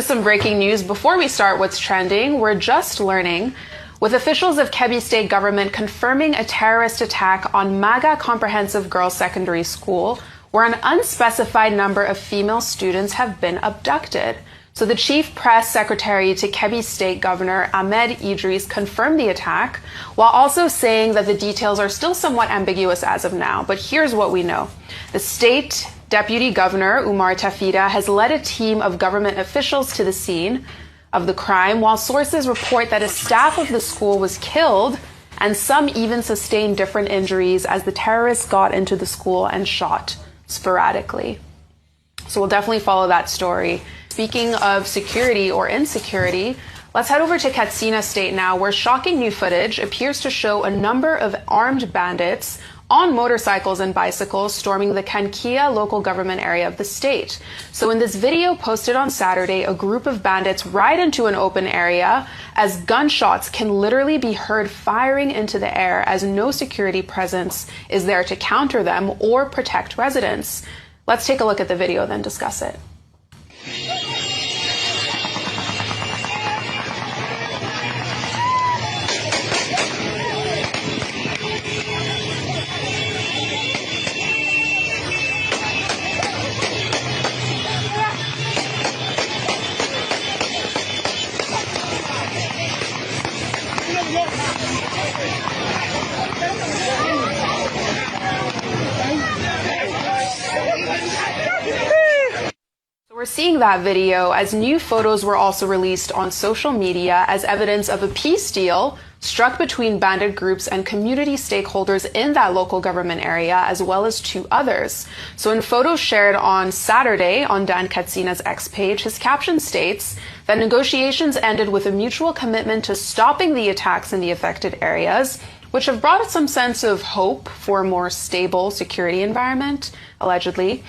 Some breaking news before we start what's trending. We're just learning, with officials of Kebbi state government confirming a terrorist attack on Maga Comprehensive Girls Secondary School, where an unspecified number of female students have been abducted. So the chief press secretary to Kebbi state governor Ahmed Idris confirmed the attack, while also saying that the details are still somewhat ambiguous as of now. But here's what we know. The state Deputy Governor Umar Tafida has led a team of government officials to the scene of the crime, while sources report that a staff of the school was killed and some even sustained different injuries as the terrorists got into the school and shot sporadically. So we'll definitely follow that story. Speaking of security or insecurity, let's head over to Katsina State now, where shocking new footage appears to show a number of armed bandits on motorcycles and bicycles storming the Kankia local government area of the state. So in this video posted on Saturday, a group of bandits ride into an open area as gunshots can literally be heard firing into the air, as no security presence is there to counter them or protect residents. Let's take a look at the video, then discuss it. We're seeing that video as new photos were also released on social media as evidence of a peace deal struck between bandit groups and community stakeholders in that local government area, as well as two others. So in photos shared on Saturday on Dan Katsina's X page, his caption states that negotiations ended with a mutual commitment to stopping the attacks in the affected areas, which have brought some sense of hope for a more stable security environment, allegedly.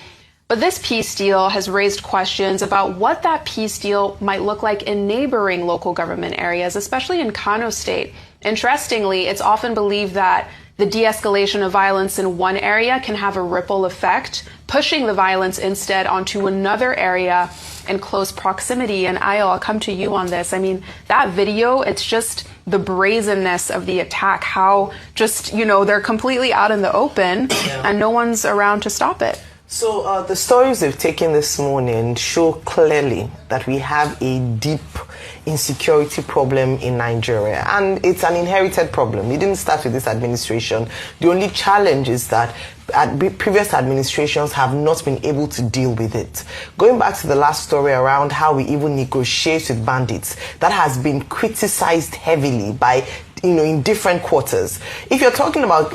But this peace deal has raised questions about what that peace deal might look like in neighboring local government areas, especially in Kano State. Interestingly, it's often believed that the de-escalation of violence in one area can have a ripple effect, pushing the violence instead onto another area in close proximity. And I'll come to you on this. I mean, that video, it's just the brazenness of the attack, how just, they're completely out in the open and no one's around to stop it. So the stories they've taken this morning show clearly that we have a deep insecurity problem in Nigeria, and it's an inherited problem. It didn't start with this administration. The only challenge is that previous administrations have not been able to deal with it. Going back to the last story around how we even negotiate with bandits, that has been criticized heavily by in different quarters. If you're talking about,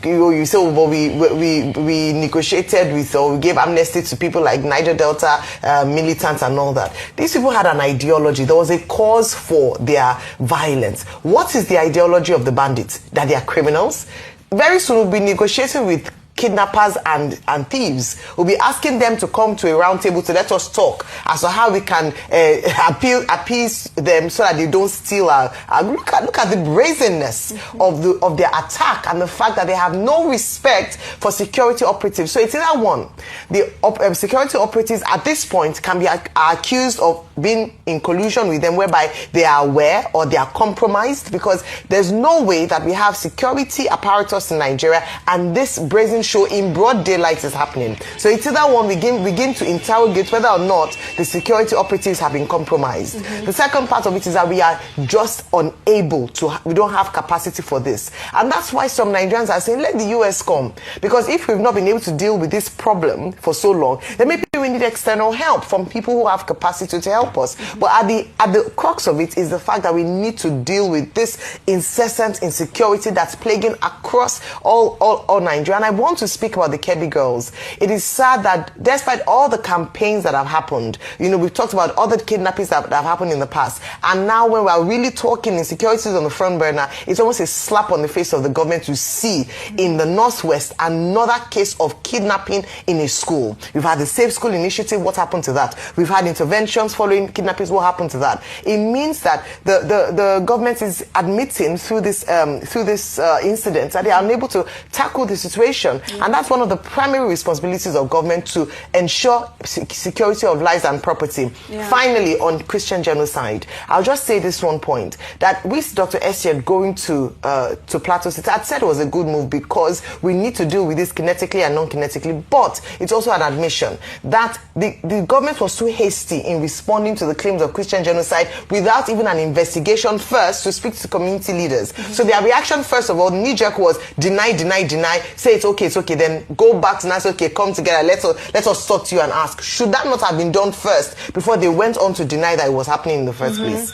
you say, well, we negotiated with, or we gave amnesty to people like Niger Delta militants and all that. These people had an ideology. There was a cause for their violence. What is the ideology of the bandits? That they are criminals? Very soon we'll be negotiating with kidnappers and thieves. We'll be asking them to come to a round table to let us talk as to how we can appease them so that they don't steal look at the brazenness of their attack and the fact that they have no respect for security operatives. So it's either one, the security operatives at this point can be accused of being in collusion with them, whereby they are aware or they are compromised, because there's no way that we have security apparatus in Nigeria and this brazen show in broad daylight is happening. So it's either one, we begin to interrogate whether or not the security operatives have been compromised. The second part of it is that we are just unable to, we don't have capacity for this. And that's why some Nigerians are saying, let the US come. Because if we've not been able to deal with this problem for so long, then maybe we need external help from people who have capacity to help us. But at the crux of it is the fact that we need to deal with this incessant insecurity that's plaguing across all Nigeria. And I want to speak about the Kebbi girls. It is sad that despite all the campaigns that have happened, we've talked about other kidnappings that have happened in the past, and now when we're really talking insecurities on the front burner, it's almost a slap on the face of the government to see in the Northwest another case of kidnapping in a school. We've had the Safe School Initiative. What happened to that? We've had interventions following following kidnappings, what happened to that? It means that the government is admitting through this incident that they are unable to tackle the situation. And that's one of the primary responsibilities of government, to ensure security of lives and property. Finally, on Christian genocide, I'll just say this one point, that with Dr. Essien going to Plateau State, I said it was a good move because we need to deal with this kinetically and non-kinetically, but it's also an admission that the government was too hasty in responding to the claims of Christian genocide without even an investigation first to speak to community leaders. So their reaction, first of all, knee-jerk was deny, say it's okay, then go back and say, okay, come together, let us talk to you and ask. Should that not have been done first before they went on to deny that it was happening in the first place?